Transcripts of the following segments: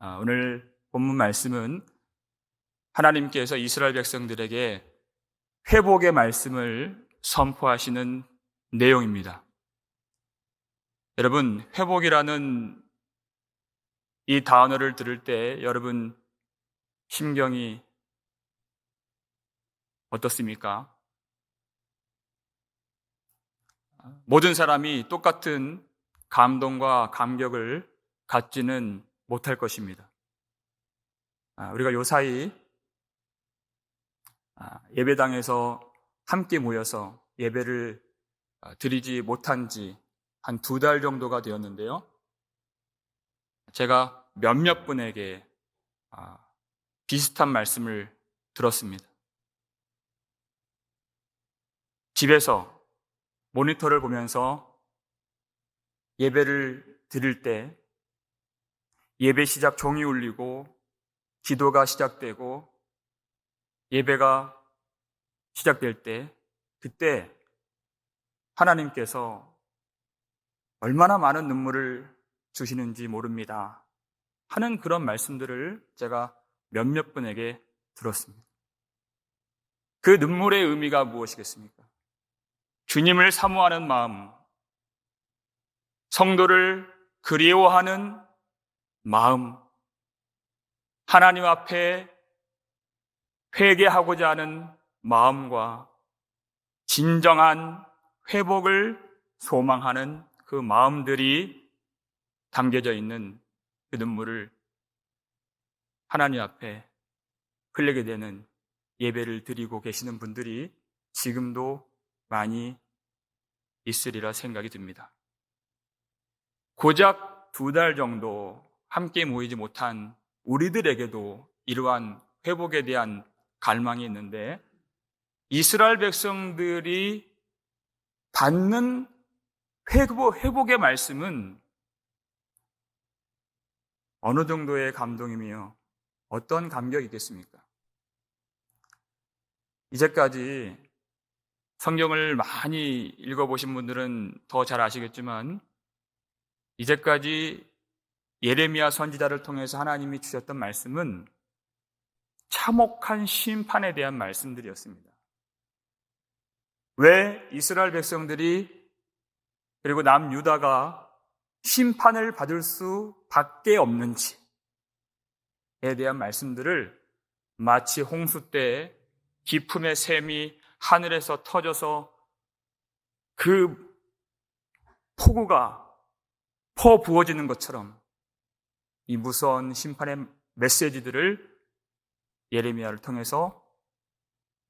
오늘 본문 말씀은 하나님께서 이스라엘 백성들에게 회복의 말씀을 선포하시는 내용입니다. 여러분, 회복이라는 이 단어를 들을 때 여러분 심경이 어떻습니까? 모든 사람이 똑같은 감동과 감격을 갖지는 못할 것입니다. 우리가 요사이 예배당에서 함께 모여서 예배를 드리지 못한 지 한 2달 정도가 되었는데요. 제가 몇몇 분에게 비슷한 말씀을 들었습니다. 집에서 모니터를 보면서 예배를 드릴 때 예배 시작 종이 울리고 기도가 시작되고 예배가 시작될 때 그때 하나님께서 얼마나 많은 눈물을 주시는지 모릅니다 하는 그런 말씀들을 제가 몇몇 분에게 들었습니다. 그 눈물의 의미가 무엇이겠습니까? 주님을 사모하는 마음, 성도를 그리워하는 마음, 하나님 앞에 회개하고자 하는 마음과 진정한 회복을 소망하는 그 마음들이 담겨져 있는 그 눈물을 하나님 앞에 흘리게 되는 예배를 드리고 계시는 분들이 지금도 많이 있으리라 생각이 듭니다. 고작 2달 정도 함께 모이지 못한 우리들에게도 이러한 회복에 대한 갈망이 있는데 이스라엘 백성들이 받는 회복의 말씀은 어느 정도의 감동이며 어떤 감격이 있겠습니까? 이제까지 성경을 많이 읽어보신 분들은 더 잘 아시겠지만 이제까지 예레미야 선지자를 통해서 하나님이 주셨던 말씀은 참혹한 심판에 대한 말씀들이었습니다. 왜 이스라엘 백성들이 그리고 남유다가 심판을 받을 수밖에 없는지에 대한 말씀들을 마치 홍수 때 기품의 샘이 하늘에서 터져서 그 폭우가 퍼부어지는 것처럼 이 무서운 심판의 메시지들을 예레미야를 통해서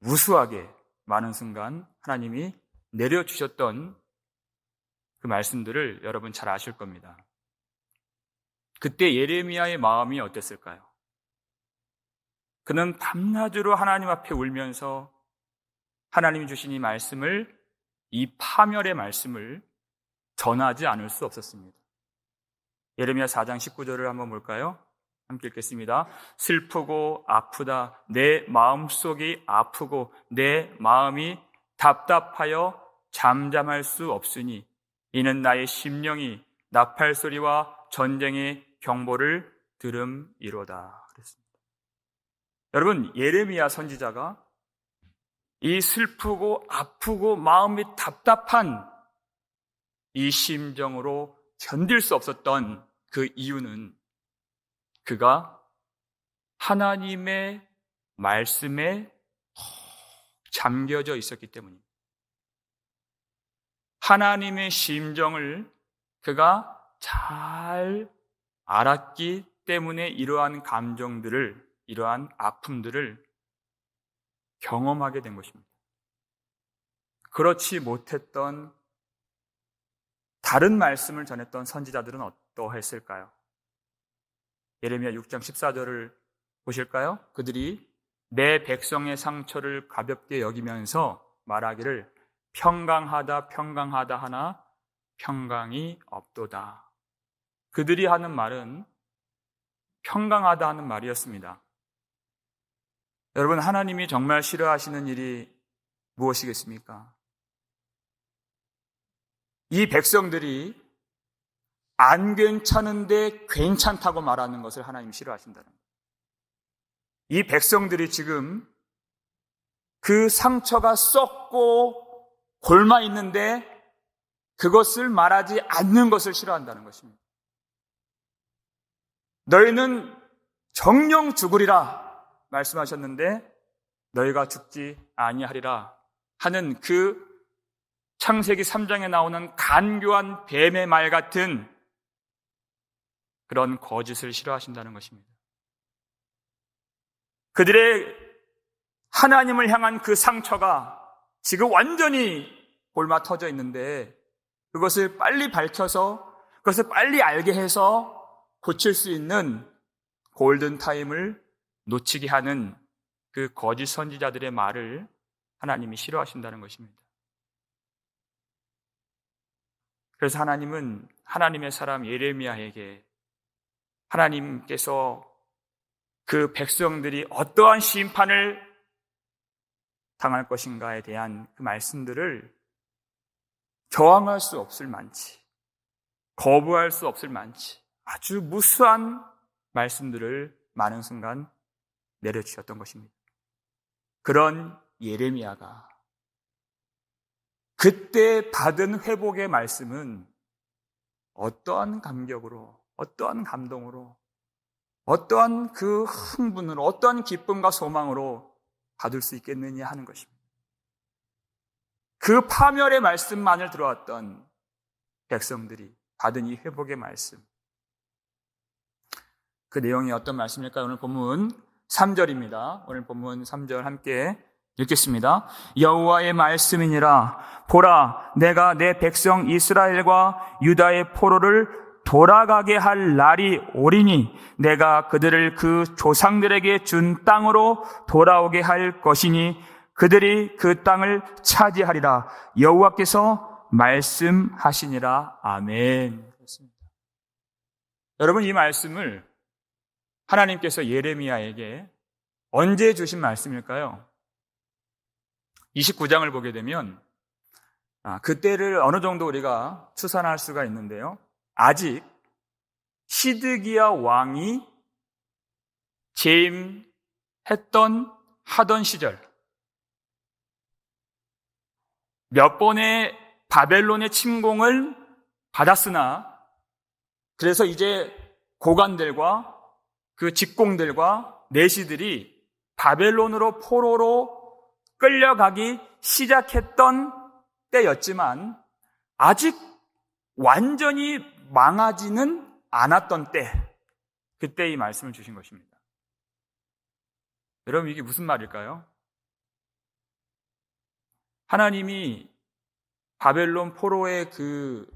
우수하게 많은 순간 하나님이 내려주셨던 그 말씀들을 여러분 잘 아실 겁니다. 그때 예레미야의 마음이 어땠을까요? 그는 밤낮으로 하나님 앞에 울면서 하나님이 주신 이 말씀을, 이 파멸의 말씀을 전하지 않을 수 없었습니다. 예레미야 4장 19절을 한번 볼까요? 함께 읽겠습니다. 슬프고 아프다. 내 마음속이 아프고 내 마음이 답답하여 잠잠할 수 없으니 이는 나의 심령이 나팔 소리와 전쟁의 경보를 들음이로다. 그랬습니다. 여러분, 예레미야 선지자가 이 슬프고 아프고 마음이 답답한 이 심정으로 견딜 수 없었던 그 이유는 그가 하나님의 말씀에 잠겨져 있었기 때문입니다. 하나님의 심정을 그가 잘 알았기 때문에 이러한 감정들을, 이러한 아픔들을 경험하게 된 것입니다. 그렇지 못했던 다른 말씀을 전했던 선지자들은 어떠했을까요? 예레미야 6장 14절을 보실까요? 그들이 내 백성의 상처를 가볍게 여기면서 말하기를 평강하다 평강하다 하나 평강이 없도다. 그들이 하는 말은 평강하다 하는 말이었습니다. 여러분, 하나님이 정말 싫어하시는 일이 무엇이겠습니까? 이 백성들이 안 괜찮은데 괜찮다고 말하는 것을 하나님이 싫어하신다는 거예요. 이 백성들이 지금 그 상처가 썩고 골마 있는데 그것을 말하지 않는 것을 싫어한다는 것입니다. 너희는 정령 죽으리라 말씀하셨는데 너희가 죽지 아니하리라 하는 그 창세기 3장에 나오는 간교한 뱀의 말 같은 그런 거짓을 싫어하신다는 것입니다. 그들의 하나님을 향한 그 상처가 지금 완전히 골마 터져 있는데 그것을 빨리 밝혀서 그것을 빨리 알게 해서 고칠 수 있는 골든타임을 놓치게 하는 그 거짓 선지자들의 말을 하나님이 싫어하신다는 것입니다. 그래서 하나님은 하나님의 사람 예레미야에게 하나님께서 그 백성들이 어떠한 심판을 당할 것인가에 대한 그 말씀들을 저항할 수 없을 만치, 거부할 수 없을 만치 아주 무수한 말씀들을 많은 순간 내려주셨던 것입니다. 그런 예레미야가 그때 받은 회복의 말씀은 어떠한 감격으로, 어떠한 감동으로, 어떠한 그 흥분으로, 어떠한 기쁨과 소망으로 받을 수 있겠느냐 하는 것입니다. 그 파멸의 말씀만을 들어왔던 백성들이 받은 이 회복의 말씀, 그 내용이 어떤 말씀일까요? 오늘 본문 3절입니다. 오늘 본문 3절 함께 읽겠습니다. 여호와의 말씀이니라. 보라, 내가 내 백성 이스라엘과 유다의 포로를 돌아가게 할 날이 오리니 내가 그들을 그 조상들에게 준 땅으로 돌아오게 할 것이니 그들이 그 땅을 차지하리라. 여호와께서 말씀하시니라. 아멘. 여러분, 이 말씀을 하나님께서 예레미야에게 언제 주신 말씀일까요? 29장을 보게 되면 그때를 어느 정도 우리가 추산할 수가 있는데요. 아직 시드기야 왕이 하던 시절, 몇 번의 바벨론의 침공을 받았으나 그래서 이제 고관들과 그 직공들과 내시들이 바벨론으로 포로로 끌려가기 시작했던 때였지만 아직 완전히 망하지는 않았던 때, 그때 이 말씀을 주신 것입니다. 여러분, 이게 무슨 말일까요? 하나님이 바벨론 포로의 그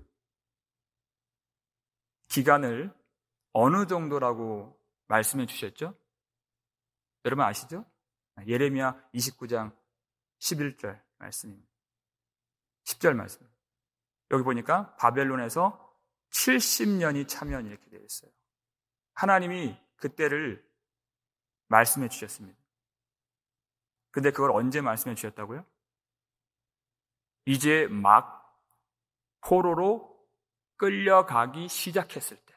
기간을 어느 정도라고 말씀해 주셨죠? 여러분 아시죠? 예레미야 29장 11절 말씀입니다. 10절 말씀. 여기 보니까 바벨론에서 70년이 차면 이렇게 되어 있어요. 하나님이 그때를 말씀해 주셨습니다. 근데 그걸 언제 말씀해 주셨다고요? 이제 막 포로로 끌려가기 시작했을 때.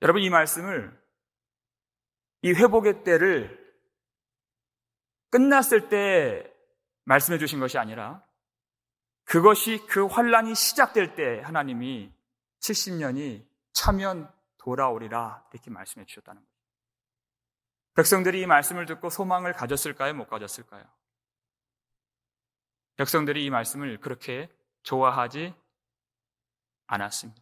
여러분, 이 말씀을, 이 회복의 때를 끝났을 때 말씀해 주신 것이 아니라 그것이 그 환란이 시작될 때 하나님이 70년이 차면 돌아오리라 이렇게 말씀해 주셨다는 거예요. 백성들이 이 말씀을 듣고 소망을 가졌을까요? 못 가졌을까요? 백성들이 이 말씀을 그렇게 좋아하지 않았습니다.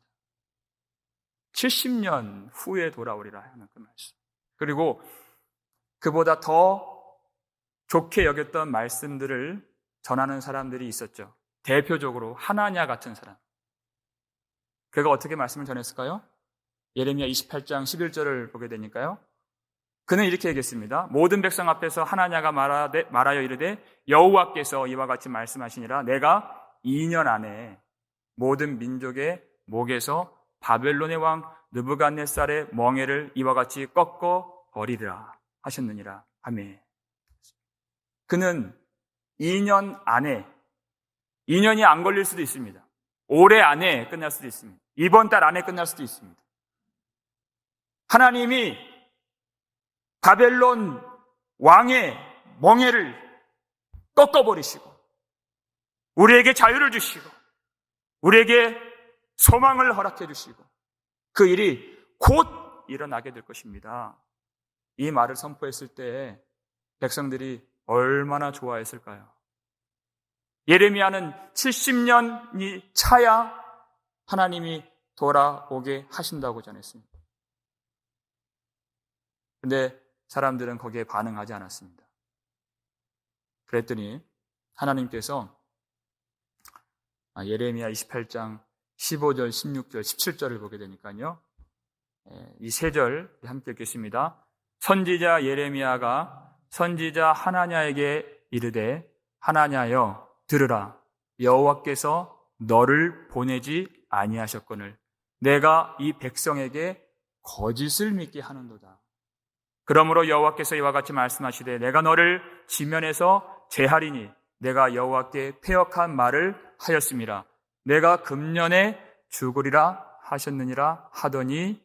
70년 후에 돌아오리라 하는 그 말씀. 그리고 그보다 더 좋게 여겼던 말씀들을 전하는 사람들이 있었죠. 대표적으로 하나냐 같은 사람. 그가 어떻게 말씀을 전했을까요? 예레미야 28장 11절을 보게 되니까요. 그는 이렇게 얘기했습니다. 모든 백성 앞에서 하나냐가 말하여 이르되 여호와께서 이와 같이 말씀하시니라. 내가 2년 안에 모든 민족의 목에서 바벨론의 왕 느부갓네살의 멍에를 이와 같이 꺾어 버리리라 하셨느니라. 아멘. 그는 2년 안에, 2년이 안 걸릴 수도 있습니다. 올해 안에 끝날 수도 있습니다. 이번 달 안에 끝날 수도 있습니다. 하나님이 바벨론 왕의 멍에를 꺾어버리시고 우리에게 자유를 주시고 우리에게 소망을 허락해 주시고 그 일이 곧 일어나게 될 것입니다. 이 말을 선포했을 때 백성들이 얼마나 좋아했을까요? 예레미야는 70년이 차야 하나님이 돌아오게 하신다고 전했습니다. 근데 사람들은 거기에 반응하지 않았습니다. 그랬더니 하나님께서 예레미야 28장 15절, 16절, 17절을 보게 되니까요. 이 세 절 함께 읽겠습니다. 선지자 예레미야가 선지자 하나냐에게 이르되 하나냐여 들으라. 여호와께서 너를 보내지 아니하셨거늘 내가 이 백성에게 거짓을 믿게 하는도다. 그러므로 여호와께서 이와 같이 말씀하시되 내가 너를 지면에서 제하리니 내가 여호와께 패역한 말을 하였음이라. 내가 금년에 죽으리라 하셨느니라 하더니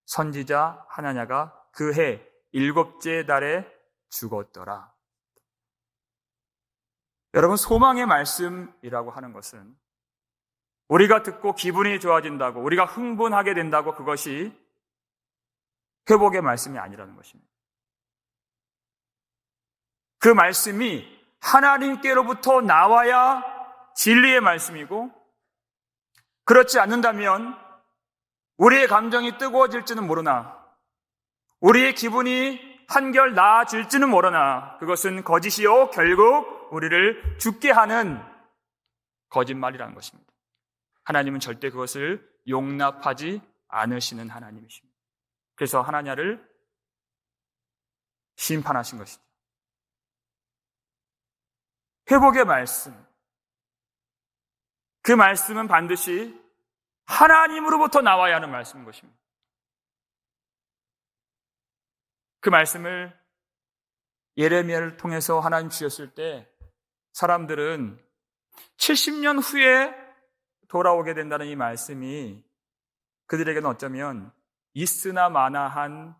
선지자 하나냐가 그 해 7째 달에 죽었더라. 여러분, 소망의 말씀이라고 하는 것은 우리가 듣고 기분이 좋아진다고, 우리가 흥분하게 된다고 그것이 회복의 말씀이 아니라는 것입니다. 그 말씀이 하나님께로부터 나와야 진리의 말씀이고, 그렇지 않는다면 우리의 감정이 뜨거워질지는 모르나 우리의 기분이 한결 나아질지는 모르나 그것은 거짓이요 결국 우리를 죽게 하는 거짓말이라는 것입니다. 하나님은 절대 그것을 용납하지 않으시는 하나님이십니다. 그래서 하나냐를 심판하신 것이죠. 회복의 말씀, 그 말씀은 반드시 하나님으로부터 나와야 하는 말씀인 것입니다. 그 말씀을 예레미야를 통해서 하나님 주셨을 때 사람들은 70년 후에 돌아오게 된다는 이 말씀이 그들에게는 어쩌면 있으나 마나한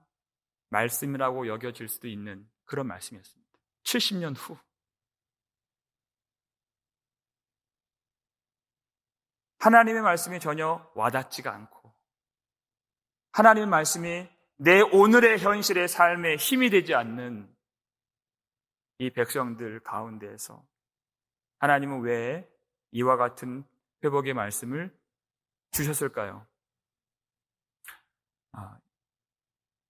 말씀이라고 여겨질 수도 있는 그런 말씀이었습니다. 70년 후. 하나님의 말씀이 전혀 와닿지가 않고 하나님의 말씀이 내 오늘의 현실의 삶에 힘이 되지 않는 이 백성들 가운데에서 하나님은 왜 이와 같은 회복의 말씀을 주셨을까요?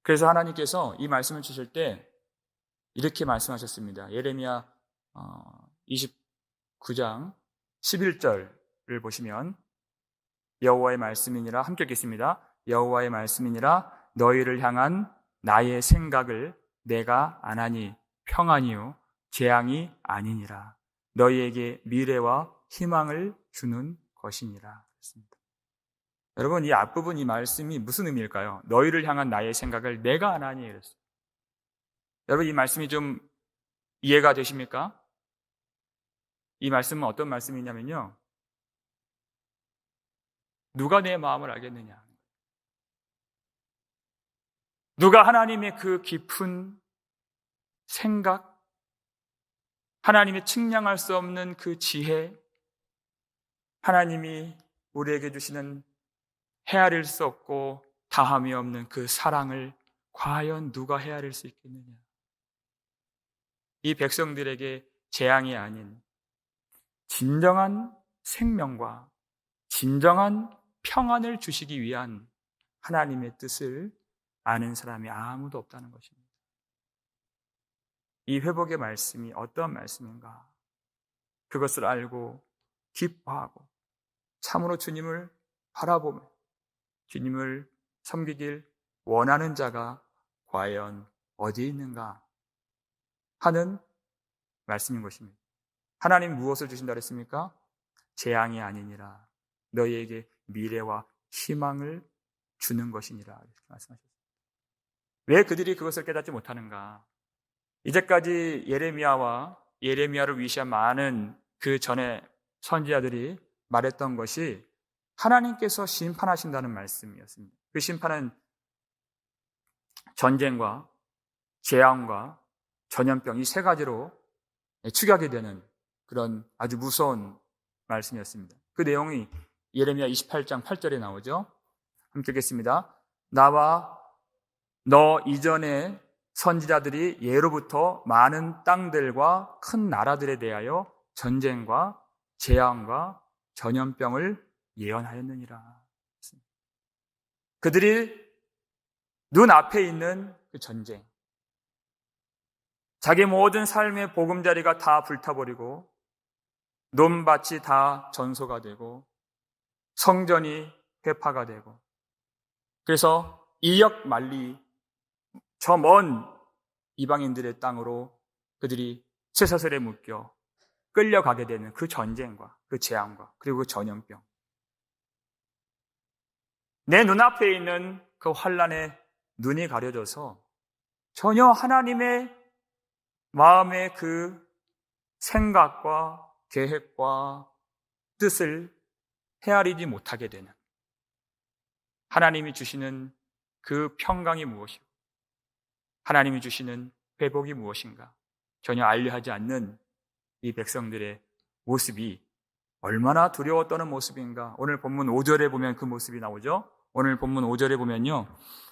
그래서 하나님께서 이 말씀을 주실 때 이렇게 말씀하셨습니다. 예레미야 29장 11절을 보시면 여호와의 말씀이니라, 함께 읽겠습니다. 여호와의 말씀이니라 너희를 향한 나의 생각을 내가 안 하니 평안이요 재앙이 아니니라. 너희에게 미래와 희망을 주는 것이니라. 그렇습니다. 여러분, 이 앞부분 이 말씀이 무슨 의미일까요? 너희를 향한 나의 생각을 내가 안 하니 그랬어요. 여러분, 이 말씀이 좀 이해가 되십니까? 이 말씀은 어떤 말씀이냐면요, 누가 내 마음을 알겠느냐? 누가 하나님의 그 깊은 생각, 하나님의 측량할 수 없는 그 지혜, 하나님이 우리에게 주시는 헤아릴 수 없고 다함이 없는 그 사랑을 과연 누가 헤아릴 수 있겠느냐? 이 백성들에게 재앙이 아닌 진정한 생명과 진정한 평안을 주시기 위한 하나님의 뜻을 아는 사람이 아무도 없다는 것입니다. 이 회복의 말씀이 어떤 말씀인가? 그것을 알고 기뻐하고 참으로 주님을 바라보며 주님을 섬기길 원하는 자가 과연 어디 있는가 하는 말씀인 것입니다. 하나님 무엇을 주신다 그랬습니까? 재앙이 아니니라 너희에게 미래와 희망을 주는 것이니라 이렇게 말씀하셨습니다. 왜 그들이 그것을 깨닫지 못하는가? 이제까지 예레미야와 예레미야를 위시한 많은 그 전에 선지자들이 말했던 것이 하나님께서 심판하신다는 말씀이었습니다. 그 심판은 전쟁과 재앙과 전염병 이 세 가지로 축약이 되는 그런 아주 무서운 말씀이었습니다. 그 내용이 예레미야 28장 8절에 나오죠. 함께 읽겠습니다. 나와 너 이전에 선지자들이 예로부터 많은 땅들과 큰 나라들에 대하여 전쟁과 재앙과 전염병을 예언하였느니라. 그들이 눈앞에 있는 그 전쟁, 자기 모든 삶의 보금자리가 다 불타버리고 논밭이 다 전소가 되고 성전이 회파가 되고 그래서 이역 만리 저 먼 이방인들의 땅으로 그들이 쇠사슬에 묶여 끌려가게 되는 그 전쟁과 그 재앙과 그리고 그 전염병, 내 눈앞에 있는 그 환난에 눈이 가려져서 전혀 하나님의 마음의 그 생각과 계획과 뜻을 헤아리지 못하게 되는, 하나님이 주시는 그 평강이 무엇이고 하나님이 주시는 회복이 무엇인가 전혀 알려하지 않는 이 백성들의 모습이 얼마나 두려워 떠는 모습인가. 오늘 본문 5절에 보면 그 모습이 나오죠. 오늘 본문 5절에 보면요,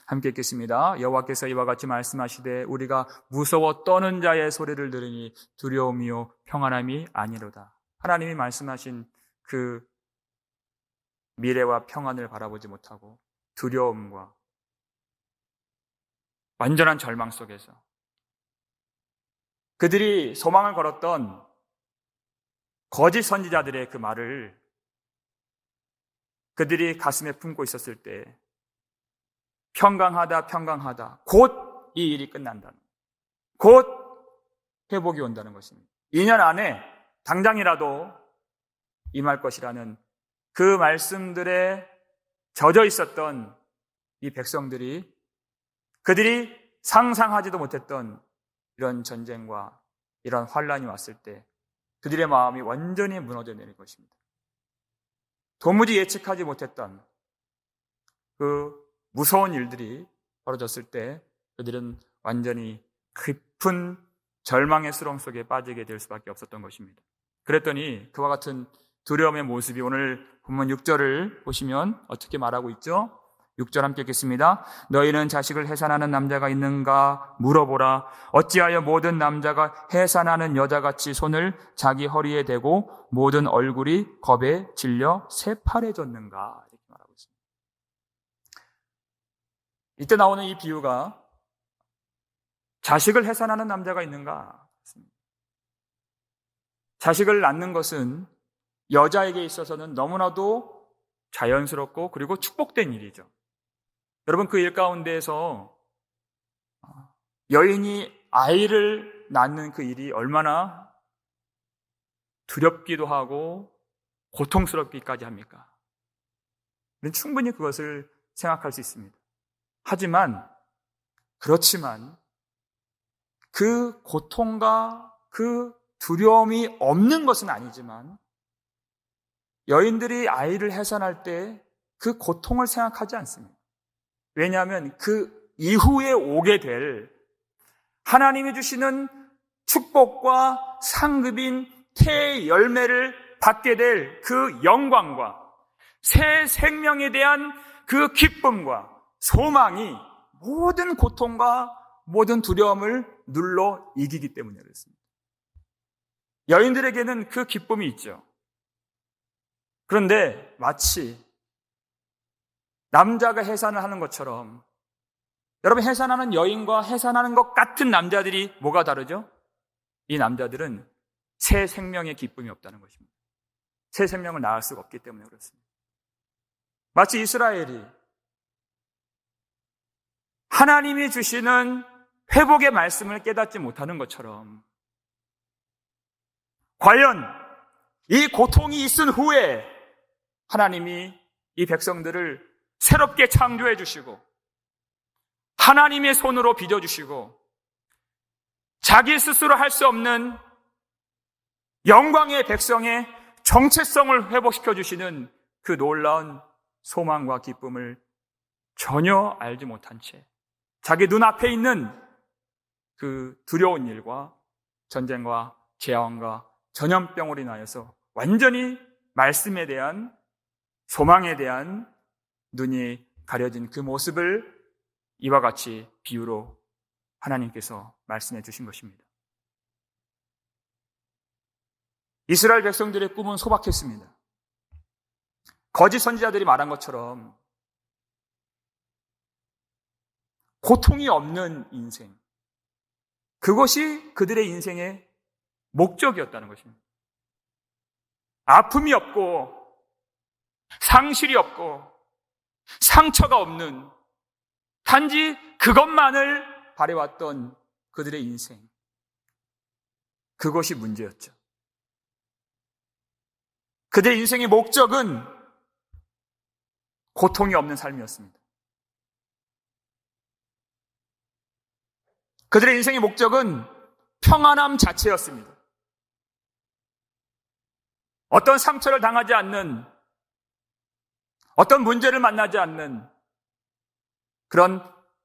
함께 읽겠습니다. 여호와께서 이와 같이 말씀하시되 우리가 무서워 떠는 자의 소리를 들으니 두려움이요 평안함이 아니로다. 하나님이 말씀하신 그 미래와 평안을 바라보지 못하고 두려움과 완전한 절망 속에서 그들이 소망을 걸었던 거짓 선지자들의 그 말을 그들이 가슴에 품고 있었을 때 평강하다 곧 이 일이 끝난다는, 곧 회복이 온다는 것입니다. 2년 안에 당장이라도 임할 것이라는 그 말씀들에 젖어 있었던 이 백성들이 그들이 상상하지도 못했던 이런 전쟁과 이런 환란이 왔을 때 그들의 마음이 완전히 무너져 내릴 것입니다. 도무지 예측하지 못했던 그 무서운 일들이 벌어졌을 때 그들은 완전히 깊은 절망의 수렁 속에 빠지게 될 수밖에 없었던 것입니다. 그랬더니 그와 같은 두려움의 모습이 오늘 본문 6절을 보시면 어떻게 말하고 있죠? 6절 함께 읽겠습니다. 너희는 자식을 해산하는 남자가 있는가 물어보라. 어찌하여 모든 남자가 해산하는 여자같이 손을 자기 허리에 대고 모든 얼굴이 겁에 질려 새파래졌는가, 이렇게 말하고 있습니다. 이때 나오는 이 비유가 자식을 해산하는 남자가 있는가? 자식을 낳는 것은 여자에게 있어서는 너무나도 자연스럽고 그리고 축복된 일이죠. 여러분, 그 일 가운데에서 여인이 아이를 낳는 그 일이 얼마나 두렵기도 하고 고통스럽기까지 합니까? 우리는 충분히 그것을 생각할 수 있습니다. 그렇지만 그 고통과 그 두려움이 없는 것은 아니지만 여인들이 아이를 해산할 때 그 고통을 생각하지 않습니다. 왜냐하면 그 이후에 오게 될 하나님이 주시는 축복과 상급인 태의 열매를 받게 될 그 영광과 새 생명에 대한 그 기쁨과 소망이 모든 고통과 모든 두려움을 눌러 이기기 때문에 그렇습니다. 여인들에게는 그 기쁨이 있죠. 그런데 마치 남자가 해산을 하는 것처럼, 여러분, 해산하는 여인과 해산하는 것 같은 남자들이 뭐가 다르죠? 이 남자들은 새 생명의 기쁨이 없다는 것입니다. 새 생명을 낳을 수가 없기 때문에 그렇습니다. 마치 이스라엘이 하나님이 주시는 회복의 말씀을 깨닫지 못하는 것처럼, 과연 이 고통이 있은 후에 하나님이 이 백성들을 새롭게 창조해 주시고 하나님의 손으로 빚어주시고 자기 스스로 할 수 없는 영광의 백성의 정체성을 회복시켜 주시는 그 놀라운 소망과 기쁨을 전혀 알지 못한 채 자기 눈앞에 있는 그 두려운 일과 전쟁과 재앙과 전염병으로 인하여서 완전히 말씀에 대한 소망에 대한 눈이 가려진 그 모습을 이와 같이 비유로 하나님께서 말씀해 주신 것입니다. 이스라엘 백성들의 꿈은 소박했습니다. 거짓 선지자들이 말한 것처럼 고통이 없는 인생, 그것이 그들의 인생의 목적이었다는 것입니다. 아픔이 없고 상실이 없고 상처가 없는 단지 그것만을 바래왔던 그들의 인생, 그것이 문제였죠. 그들의 인생의 목적은 고통이 없는 삶이었습니다. 그들의 인생의 목적은 평안함 자체였습니다. 어떤 상처를 당하지 않는, 어떤 문제를 만나지 않는 그런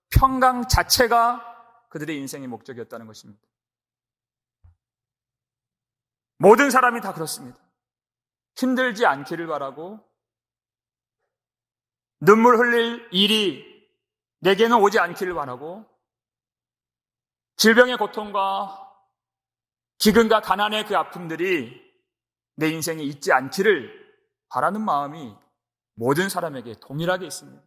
평강 자체가 그들의 인생의 목적이었다는 것입니다. 모든 사람이 다 그렇습니다. 힘들지 않기를 바라고 눈물 흘릴 일이 내게는 오지 않기를 바라고 질병의 고통과 기근과 가난의 그 아픔들이 내 인생에 있지 않기를 바라는 마음이 모든 사람에게 동일하게 있습니다.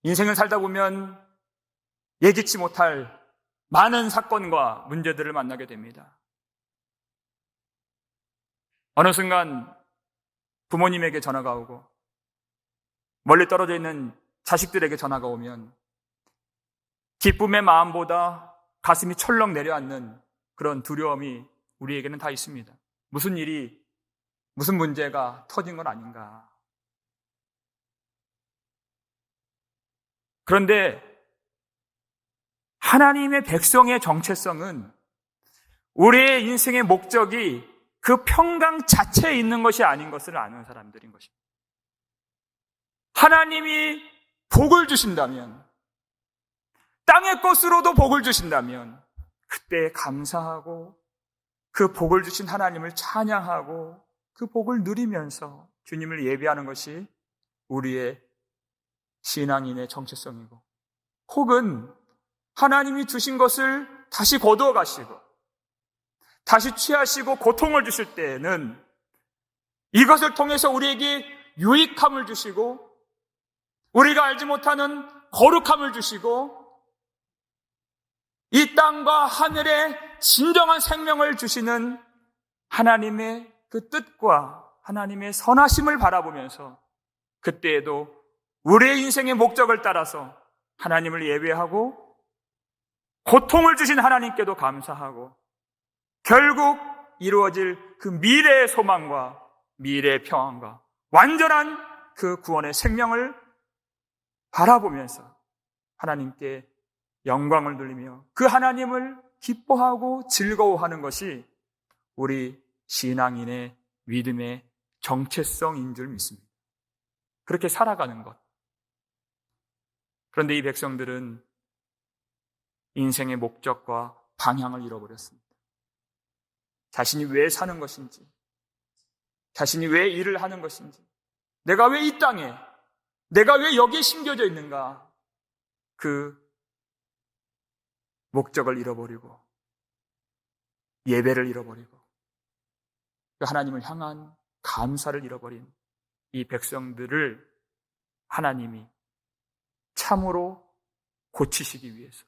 인생을 살다 보면 예기치 못할 많은 사건과 문제들을 만나게 됩니다. 어느 순간 부모님에게 전화가 오고 멀리 떨어져 있는 자식들에게 전화가 오면 기쁨의 마음보다 가슴이 철렁 내려앉는 그런 두려움이 우리에게는 다 있습니다. 무슨 일이, 무슨 문제가 터진 건 아닌가. 그런데 하나님의 백성의 정체성은 우리의 인생의 목적이 그 평강 자체에 있는 것이 아닌 것을 아는 사람들인 것입니다. 하나님이 복을 주신다면, 땅의 것으로도 복을 주신다면 그때 감사하고 그 복을 주신 하나님을 찬양하고 그 복을 누리면서 주님을 예배하는 것이 우리의 신앙인의 정체성이고, 혹은 하나님이 주신 것을 다시 거두어 가시고 다시 취하시고 고통을 주실 때에는 이것을 통해서 우리에게 유익함을 주시고 우리가 알지 못하는 거룩함을 주시고 이 땅과 하늘에 진정한 생명을 주시는 하나님의 그 뜻과 하나님의 선하심을 바라보면서 그때에도 우리의 인생의 목적을 따라서 하나님을 예배하고 고통을 주신 하나님께도 감사하고 결국 이루어질 그 미래의 소망과 미래의 평안과 완전한 그 구원의 생명을 바라보면서 하나님께 영광을 돌리며 그 하나님을 기뻐하고 즐거워하는 것이 우리 신앙인의 믿음의 정체성인 줄 믿습니다. 그렇게 살아가는 것. 그런데 이 백성들은 인생의 목적과 방향을 잃어버렸습니다. 자신이 왜 사는 것인지, 자신이 왜 일을 하는 것인지, 내가 왜 이 땅에, 내가 왜 여기에 심겨져 있는가, 그 목적을 잃어버리고 예배를 잃어버리고 하나님을 향한 감사를 잃어버린 이 백성들을 하나님이 참으로 고치시기 위해서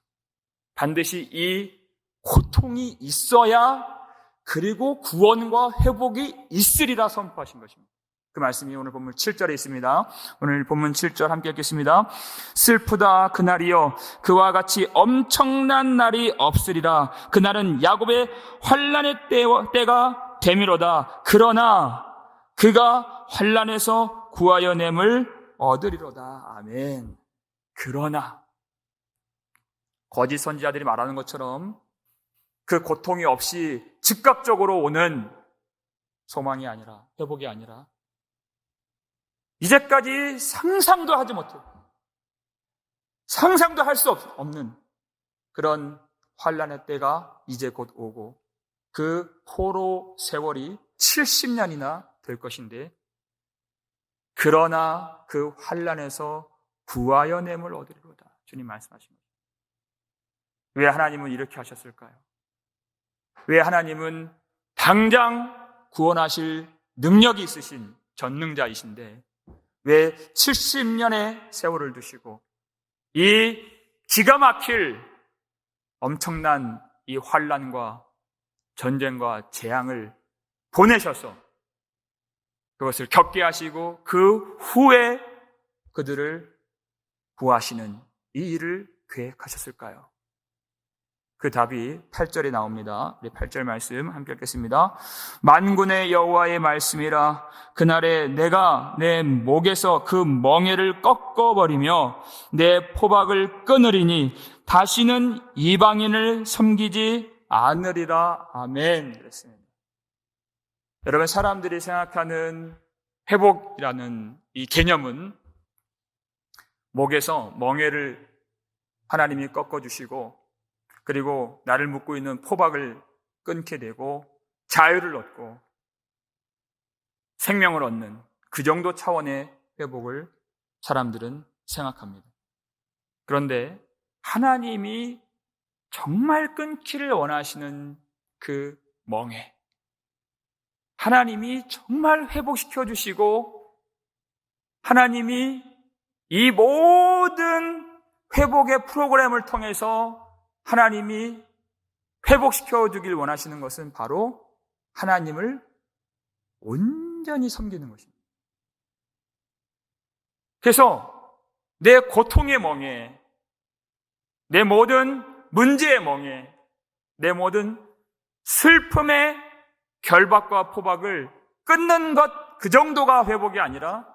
반드시 이 고통이 있어야 그리고 구원과 회복이 있으리라 선포하신 것입니다. 그 말씀이 오늘 본문 7절에 있습니다. 오늘 본문 7절 함께 읽겠습니다. 슬프다 그날이여 그와 같이 엄청난 날이 없으리라. 그날은 야곱의 환난의 때가 되미로다. 그러나 그가 환난에서 구하여 냄을 얻으리로다. 아멘. 그러나 거짓 선지자들이 말하는 것처럼 그 고통이 없이 즉각적으로 오는 소망이 아니라, 회복이 아니라 이제까지 상상도 하지 못해, 상상도 할 수 없는 그런 환란의 때가 이제 곧 오고 그 포로 세월이 70년이나 될 것인데, 그러나 그 환란에서 구하여 냄을 얻으리로다, 주님 말씀하십니다. 왜 하나님은 이렇게 하셨을까요? 왜 하나님은 당장 구원하실 능력이 있으신 전능자이신데 왜 70년의 세월을 두시고 이 기가 막힐 엄청난 이 환란과 전쟁과 재앙을 보내셔서 그것을 겪게 하시고 그 후에 그들을 구하시는 이 일을 계획하셨을까요? 그 답이 8절에 나옵니다. 우리 8절 말씀 함께 읽겠습니다. 만군의 여호와의 말씀이라. 그날에 내가 내 목에서 그 멍에를 꺾어버리며 내 포박을 끊으리니 다시는 이방인을 섬기지 않으리라. 아멘. 그랬습니다. 여러분, 사람들이 생각하는 회복이라는 이 개념은 목에서 멍에를 하나님이 꺾어주시고 그리고 나를 묶고 있는 포박을 끊게 되고 자유를 얻고 생명을 얻는 그 정도 차원의 회복을 사람들은 생각합니다. 그런데 하나님이 정말 끊기를 원하시는 그 멍에, 하나님이 정말 회복시켜 주시고 하나님이 이 모든 회복의 프로그램을 통해서 하나님이 회복시켜 주길 원하시는 것은 바로 하나님을 온전히 섬기는 것입니다. 그래서 내 고통의 멍에, 내 모든 문제의 멍에, 내 모든 슬픔의 결박과 포박을 끊는 것, 그 정도가 회복이 아니라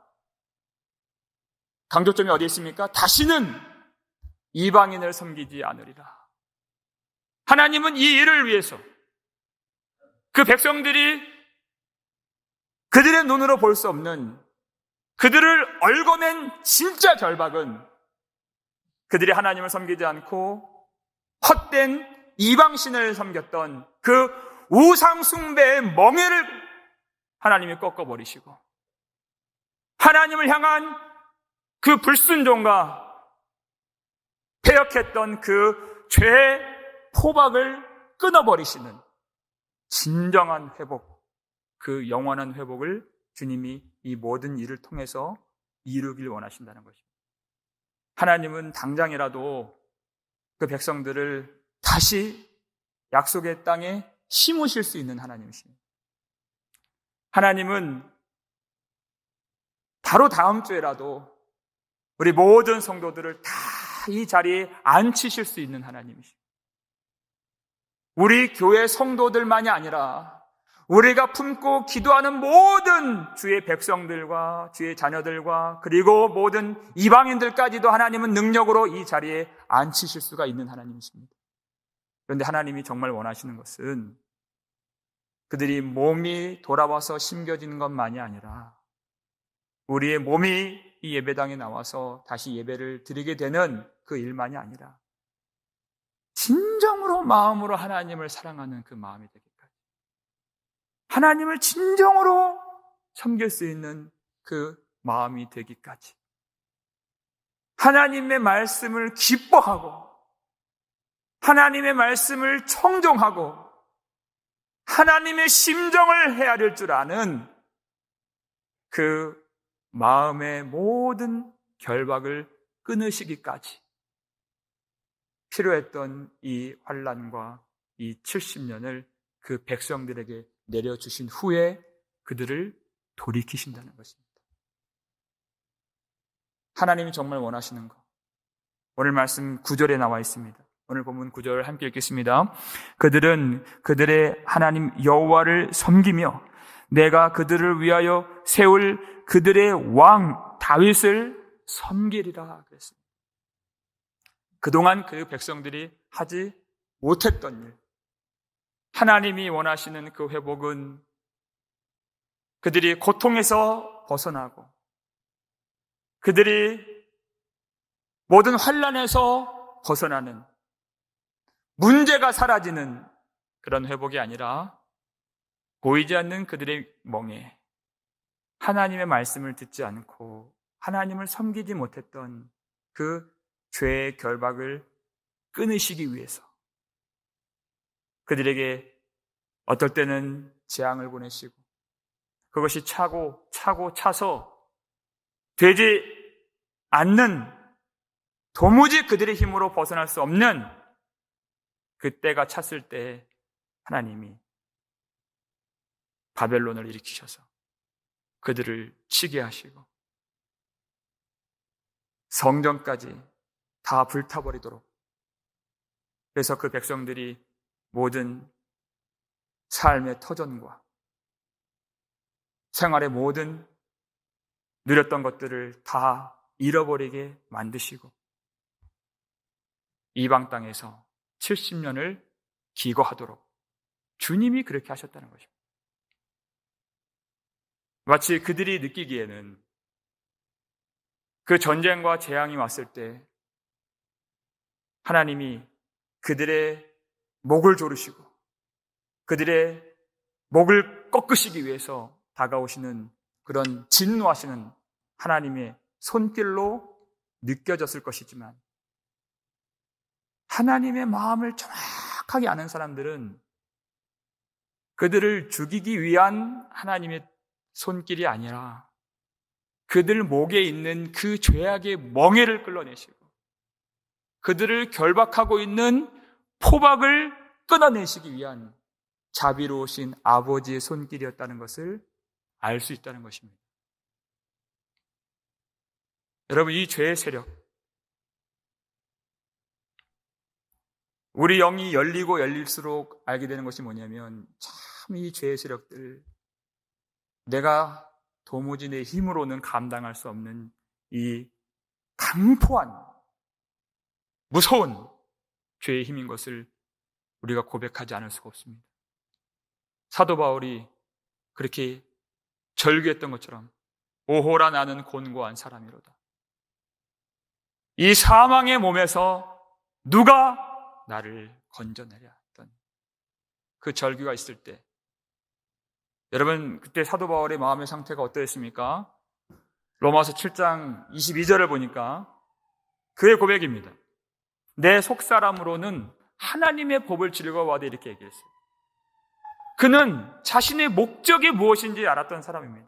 강조점이 어디에 있습니까? 다시는 이방인을 섬기지 않으리라. 하나님은 이 일을 위해서 그 백성들이 그들의 눈으로 볼 수 없는 그들을 얽어맨 진짜 결박은 그들이 하나님을 섬기지 않고 헛된 이방신을 섬겼던 그 우상숭배의 멍에를 하나님이 꺾어버리시고 하나님을 향한 그 불순종과 패역했던 그 죄의 포박을 끊어버리시는 진정한 회복, 그 영원한 회복을 주님이 이 모든 일을 통해서 이루길 원하신다는 것입니다. 하나님은 당장이라도 그 백성들을 다시 약속의 땅에 심으실 수 있는 하나님이십니다. 하나님은 바로 다음 주에라도 우리 모든 성도들을 다 이 자리에 앉히실 수 있는 하나님이십니다. 우리 교회 성도들만이 아니라 우리가 품고 기도하는 모든 주의 백성들과 주의 자녀들과 그리고 모든 이방인들까지도 하나님은 능력으로 이 자리에 앉히실 수가 있는 하나님이십니다. 그런데 하나님이 정말 원하시는 것은 그들이 몸이 돌아와서 심겨지는 것만이 아니라 우리의 몸이 이 예배당에 나와서 다시 예배를 드리게 되는 그 일만이 아니라 진정으로 마음으로 하나님을 사랑하는 그 마음이 되기까지, 하나님을 진정으로 섬길 수 있는 그 마음이 되기까지, 하나님의 말씀을 기뻐하고 하나님의 말씀을 청종하고 하나님의 심정을 헤아릴 줄 아는 그 마음의 모든 결박을 끊으시기까지 필요했던 이 환난과 이 70년을 그 백성들에게 내려주신 후에 그들을 돌이키신다는 것입니다. 하나님이 정말 원하시는 것, 오늘 말씀 9절에 나와 있습니다. 오늘 본문 9절 함께 읽겠습니다. 그들은 그들의 하나님 여호와를 섬기며 내가 그들을 위하여 세울 그들의 왕 다윗을 섬기리라 그랬습니다. 그동안 그 백성들이 하지 못했던 일, 하나님이 원하시는 그 회복은 그들이 고통에서 벗어나고 그들이 모든 환난에서 벗어나는, 문제가 사라지는 그런 회복이 아니라 보이지 않는 그들의 멍에 하나님의 말씀을 듣지 않고 하나님을 섬기지 못했던 그 죄의 결박을 끊으시기 위해서 그들에게 어떨 때는 재앙을 보내시고 그것이 차서 되지 않는, 도무지 그들의 힘으로 벗어날 수 없는 그때가 찼을 때 하나님이 바벨론을 일으키셔서 그들을 치게 하시고 성전까지 다 불타버리도록, 그래서 그 백성들이 모든 삶의 터전과 생활의 모든 누렸던 것들을 다 잃어버리게 만드시고 이방 땅에서 70년을 기거하도록 주님이 그렇게 하셨다는 것입니다. 마치 그들이 느끼기에는 그 전쟁과 재앙이 왔을 때 하나님이 그들의 목을 조르시고 그들의 목을 꺾으시기 위해서 다가오시는 그런 진노하시는 하나님의 손길로 느껴졌을 것이지만, 하나님의 마음을 정확하게 아는 사람들은 그들을 죽이기 위한 하나님의 손길이 아니라 그들 목에 있는 그 죄악의 멍에를 끌어내시고 그들을 결박하고 있는 포박을 끊어내시기 위한 자비로우신 아버지의 손길이었다는 것을 알 수 있다는 것입니다. 여러분, 이 죄의 세력, 우리 영이 열리고 열릴수록 알게 되는 것이 뭐냐면, 참 이 죄의 세력들, 내가 도무지 내 힘으로는 감당할 수 없는 이 강포한 무서운 죄의 힘인 것을 우리가 고백하지 않을 수가 없습니다. 사도 바울이 그렇게 절규했던 것처럼 오호라 나는 곤고한 사람이로다. 이 사망의 몸에서 누가 나를 건져내랴 했던 그 절규가 있을 때, 여러분 그때 사도 바울의 마음의 상태가 어떠했습니까? 로마서 7장 22절을 보니까 그의 고백입니다. 내 속사람으로는 하나님의 법을 즐거워하되, 이렇게 얘기했어요. 그는 자신의 목적이 무엇인지 알았던 사람입니다.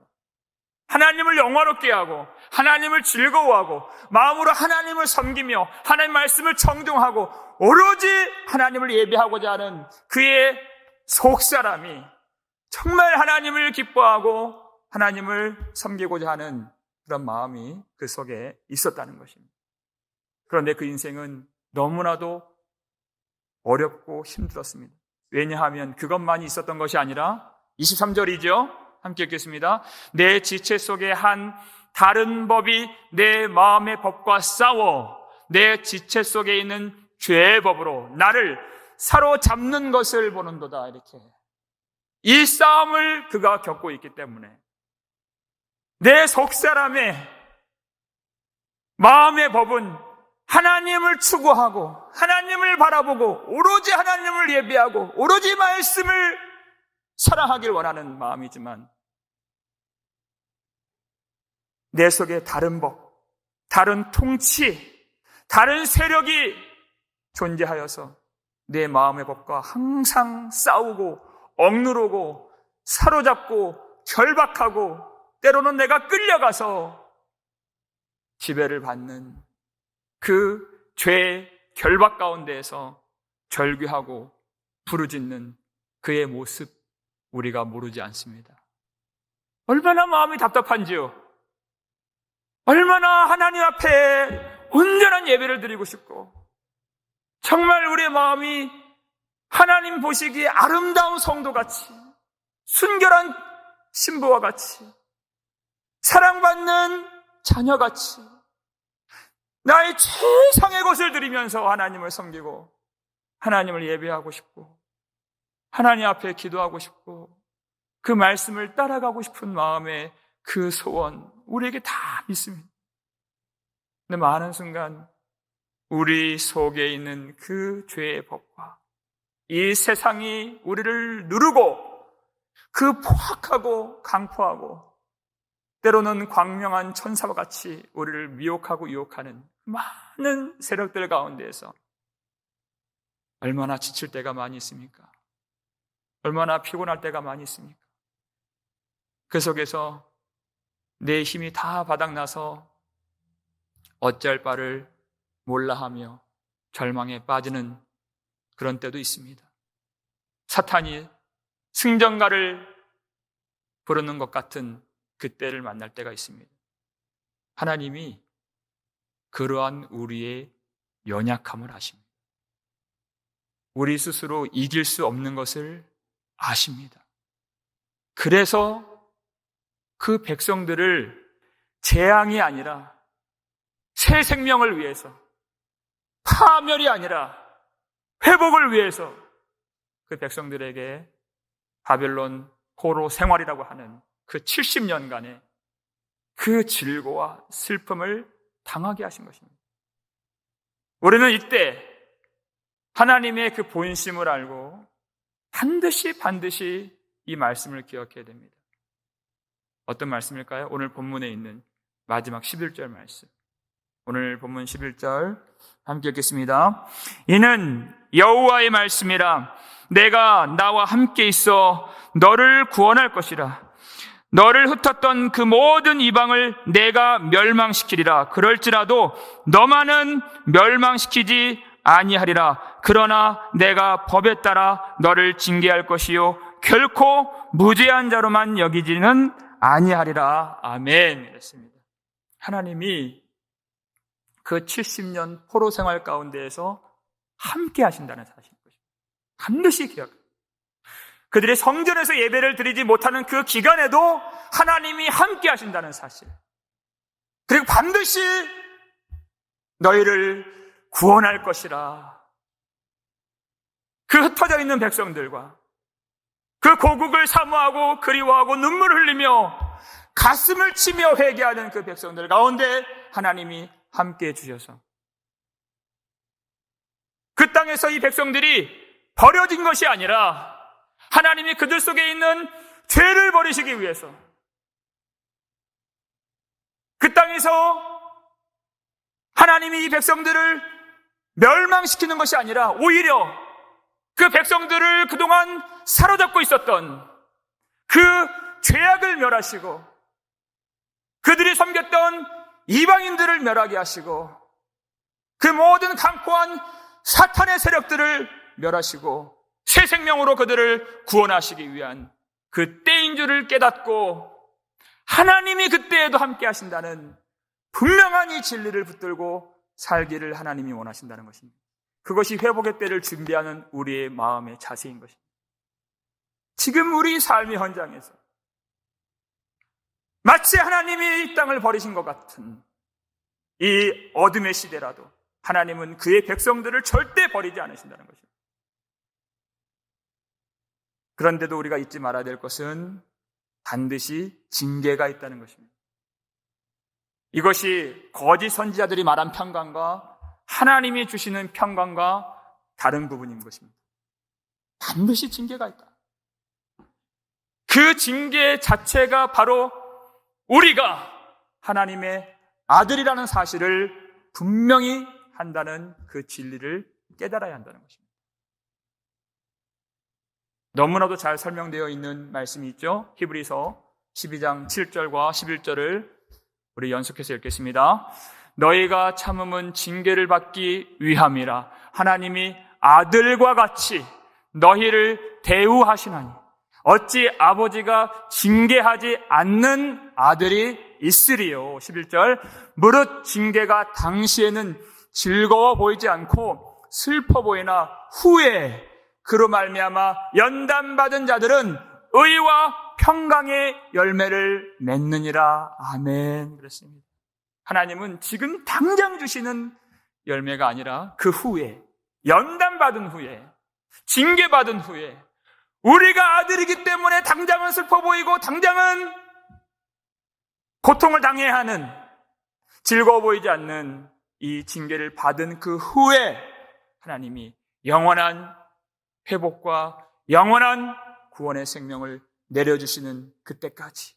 하나님을 영화롭게 하고 하나님을 즐거워하고 마음으로 하나님을 섬기며 하나님 말씀을 청종하고 오로지 하나님을 예배하고자 하는 그의 속사람이 정말 하나님을 기뻐하고 하나님을 섬기고자 하는 그런 마음이 그 속에 있었다는 것입니다. 그런데 그 인생은 너무나도 어렵고 힘들었습니다. 왜냐하면 그것만이 있었던 것이 아니라 23절이죠. 함께 읽겠습니다. 내 지체 속에 한 다른 법이 내 마음의 법과 싸워 내 지체 속에 있는 죄의 법으로 나를 사로잡는 것을 보는도다. 이렇게 이 싸움을 그가 겪고 있기 때문에 내 속사람의 마음의 법은 하나님을 추구하고 하나님을 바라보고 오로지 하나님을 예배하고 오로지 말씀을 사랑하길 원하는 마음이지만, 내 속에 다른 법, 다른 통치, 다른 세력이 존재하여서 내 마음의 법과 항상 싸우고 억누르고 사로잡고 결박하고 때로는 내가 끌려가서 지배를 받는 그 죄의 결박 가운데에서 절규하고 부르짖는 그의 모습, 우리가 모르지 않습니다. 얼마나 마음이 답답한지요. 얼마나 하나님 앞에 온전한 예배를 드리고 싶고 정말 우리의 마음이 하나님 보시기에 아름다운 성도같이 순결한 신부와 같이 사랑받는 자녀같이 나의 최상의 것을 드리면서 하나님을 섬기고 하나님을 예배하고 싶고 하나님 앞에 기도하고 싶고 그 말씀을 따라가고 싶은 마음의 그 소원, 우리에게 다 있습니다. 근데 많은 순간 우리 속에 있는 그 죄의 법과 이 세상이 우리를 누르고 그 포악하고 강포하고 때로는 광명한 천사와 같이 우리를 미혹하고 유혹하는 많은 세력들 가운데에서 얼마나 지칠 때가 많이 있습니까? 얼마나 피곤할 때가 많이 있습니까? 그 속에서 내 힘이 다 바닥나서 어찌할 바를 몰라하며 절망에 빠지는 그런 때도 있습니다. 사탄이 승전가를 부르는 것 같은 그때를 만날 때가 있습니다. 하나님이 그러한 우리의 연약함을 아십니다. 우리 스스로 이길 수 없는 것을 아십니다. 그래서 그 백성들을 재앙이 아니라 새 생명을 위해서, 파멸이 아니라 회복을 위해서 그 백성들에게 바벨론 포로 생활이라고 하는 그 70년간의 그 질고와 슬픔을 당하게 하신 것입니다. 우리는 이때 하나님의 그 본심을 알고 반드시 이 말씀을 기억해야 됩니다. 어떤 말씀일까요? 오늘 본문에 있는 마지막 11절 말씀. 오늘 본문 11절 함께 읽겠습니다. 이는 여호와의 말씀이라. 내가 나와 함께 있어 너를 구원할 것이라. 너를 흩었던 그 모든 이방을 내가 멸망시키리라. 그럴지라도 너만은 멸망시키지 아니하리라. 그러나 내가 법에 따라 너를 징계할 것이요 결코 무죄한 자로만 여기지는 아니하리라. 아멘. 이랬습니다. 하나님이 그 70년 포로 생활 가운데에서 함께 하신다는 사실인 것입니다. 반드시 기억합니다. 그들이 성전에서 예배를 드리지 못하는 그 기간에도 하나님이 함께 하신다는 사실. 그리고 반드시 너희를 구원할 것이라. 그 흩어져 있는 백성들과 그 고국을 사모하고 그리워하고 눈물을 흘리며 가슴을 치며 회개하는 그 백성들 가운데 하나님이 함께 해주셔서 그 땅에서 이 백성들이 버려진 것이 아니라 하나님이 그들 속에 있는 죄를 버리시기 위해서 그 땅에서 하나님이 이 백성들을 멸망시키는 것이 아니라 오히려 그 백성들을 그동안 사로잡고 있었던 그 죄악을 멸하시고 그들이 섬겼던 이방인들을 멸하게 하시고 그 모든 강포한 사탄의 세력들을 멸하시고 새 생명으로 그들을 구원하시기 위한 그 때인 줄을 깨닫고 하나님이 그때에도 함께 하신다는 분명한 이 진리를 붙들고 살기를 하나님이 원하신다는 것입니다. 그것이 회복의 때를 준비하는 우리의 마음의 자세인 것입니다. 지금 우리 삶의 현장에서 마치 하나님이 이 땅을 버리신 것 같은 이 어둠의 시대라도 하나님은 그의 백성들을 절대 버리지 않으신다는 것입니다. 그런데도 우리가 잊지 말아야 될 것은 반드시 징계가 있다는 것입니다. 이것이 거짓 선지자들이 말한 평강과 하나님이 주시는 평강과 다른 부분인 것입니다. 반드시 징계가 있다. 그 징계 자체가 바로 우리가 하나님의 아들이라는 사실을 분명히 한다는 그 진리를 깨달아야 한다는 것입니다. 너무나도 잘 설명되어 있는 말씀이 있죠. 히브리서 12장 7절과 11절을 우리 연속해서 읽겠습니다. 너희가 참음은 징계를 받기 위함이라. 하나님이 아들과 같이 너희를 대우하시나니 어찌 아버지가 징계하지 않는 아들이 있으리요. 11절 무릇 징계가 당시에는 즐거워 보이지 않고 슬퍼 보이나 후에 그로 말미암아 연단받은 자들은 의와 평강의 열매를 맺느니라. 아멘. 그렇습니다. 하나님은 지금 당장 주시는 열매가 아니라 그 후에, 연단받은 후에, 징계받은 후에 우리가 아들이기 때문에 당장은 슬퍼 보이고 당장은 고통을 당해야 하는, 즐거워 보이지 않는 이 징계를 받은 그 후에 하나님이 영원한 회복과 영원한 구원의 생명을 내려주시는 그때까지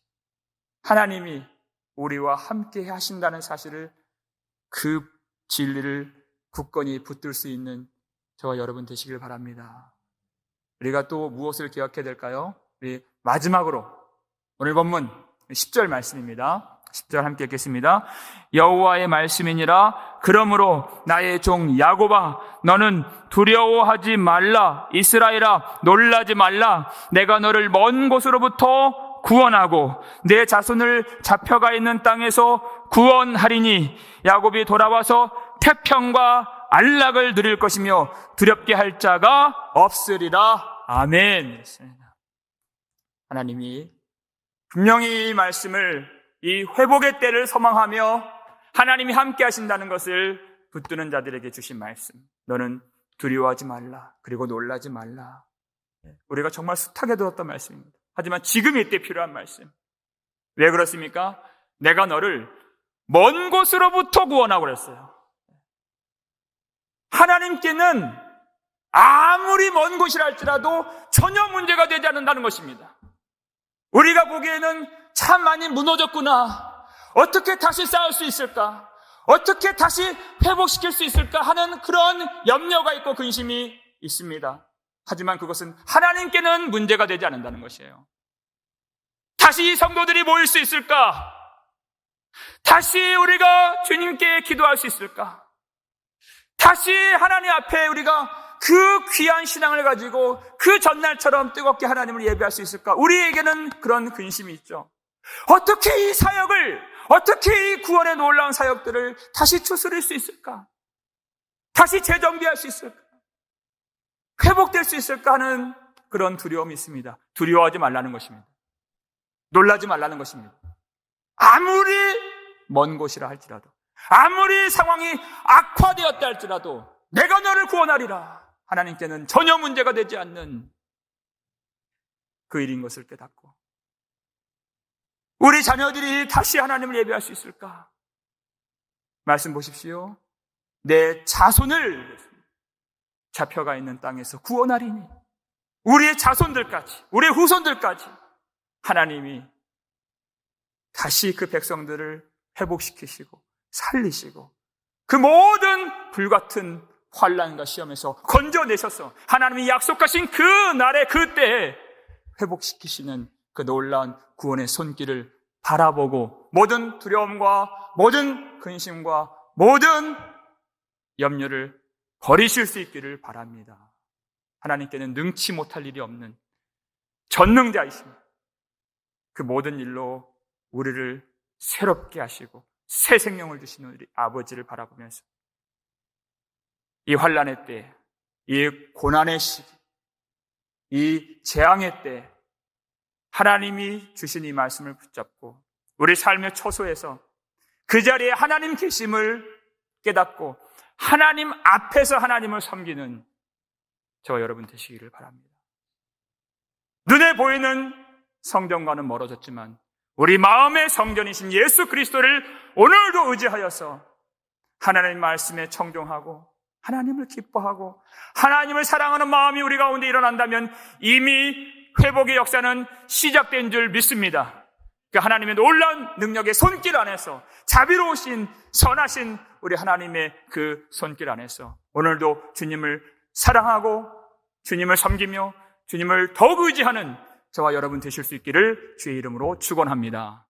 하나님이 우리와 함께 하신다는 사실을, 그 진리를 굳건히 붙들 수 있는 저와 여러분 되시길 바랍니다. 우리가 또 무엇을 기억해야 될까요? 우리 마지막으로 오늘 본문 10절 말씀입니다. 10절 함께 읽겠습니다. 여호와의 말씀이니라. 그러므로 나의 종 야곱아, 너는 두려워하지 말라. 이스라엘아, 놀라지 말라. 내가 너를 먼 곳으로부터 구원하고 내 자손을 잡혀가 있는 땅에서 구원하리니 야곱이 돌아와서 태평과 안락을 누릴 것이며 두렵게 할 자가 없으리라. 아멘. 하나님이 분명히 이 말씀을, 이 회복의 때를 소망하며 하나님이 함께 하신다는 것을 붙드는 자들에게 주신 말씀. 너는 두려워하지 말라. 그리고 놀라지 말라. 우리가 정말 숱하게 들었던 말씀입니다. 하지만 지금 이때 필요한 말씀. 왜 그렇습니까? 내가 너를 먼 곳으로부터 구원하고 그랬어요. 하나님께는 아무리 먼 곳이라 할지라도 전혀 문제가 되지 않는다는 것입니다. 우리가 보기에는 참 많이 무너졌구나, 어떻게 다시 쌓을 수 있을까, 어떻게 다시 회복시킬 수 있을까 하는 그런 염려가 있고 근심이 있습니다. 하지만 그것은 하나님께는 문제가 되지 않는다는 것이에요. 다시 이 성도들이 모일 수 있을까? 다시 우리가 주님께 기도할 수 있을까? 다시 하나님 앞에 우리가 그 귀한 신앙을 가지고 그 전날처럼 뜨겁게 하나님을 예배할 수 있을까? 우리에게는 그런 근심이 있죠. 어떻게 이 사역을, 어떻게 이 구원의 놀라운 사역들을 다시 추스릴 수 있을까? 다시 재정비할 수 있을까? 회복될 수 있을까 하는 그런 두려움이 있습니다. 두려워하지 말라는 것입니다. 놀라지 말라는 것입니다. 아무리 먼 곳이라 할지라도, 아무리 상황이 악화되었다 할지라도 내가 너를 구원하리라. 하나님께는 전혀 문제가 되지 않는 그 일인 것을 깨닫고 우리 자녀들이 다시 하나님을 예배할 수 있을까? 말씀 보십시오. 내 자손을 잡혀가 있는 땅에서 구원하리니, 우리의 자손들까지, 우리의 후손들까지 하나님이 다시 그 백성들을 회복시키시고 살리시고 그 모든 불같은 환난과 시험에서 건져내셔서 하나님이 약속하신 그 날에, 그 때에 회복시키시는 그 놀라운 구원의 손길을 바라보고 모든 두려움과 모든 근심과 모든 염려를 버리실 수 있기를 바랍니다. 하나님께는 능치 못할 일이 없는 전능자이십니다. 그 모든 일로 우리를 새롭게 하시고 새 생명을 주시는 우리 아버지를 바라보면서 이 환난의 때, 이 고난의 시기, 이 재앙의 때 하나님이 주신 이 말씀을 붙잡고 우리 삶의 처소에서 그 자리에 하나님 계심을 깨닫고 하나님 앞에서 하나님을 섬기는 저와 여러분 되시기를 바랍니다. 눈에 보이는 성전과는 멀어졌지만 우리 마음의 성전이신 예수 그리스도를 오늘도 의지하여서 하나님 말씀에 청종하고 하나님을 기뻐하고 하나님을 사랑하는 마음이 우리 가운데 일어난다면 이미 회복의 역사는 시작된 줄 믿습니다. 그 하나님의 놀라운 능력의 손길 안에서, 자비로우신 선하신 우리 하나님의 그 손길 안에서 오늘도 주님을 사랑하고 주님을 섬기며 주님을 더욱 의지하는 저와 여러분 되실 수 있기를 주의 이름으로 축원합니다.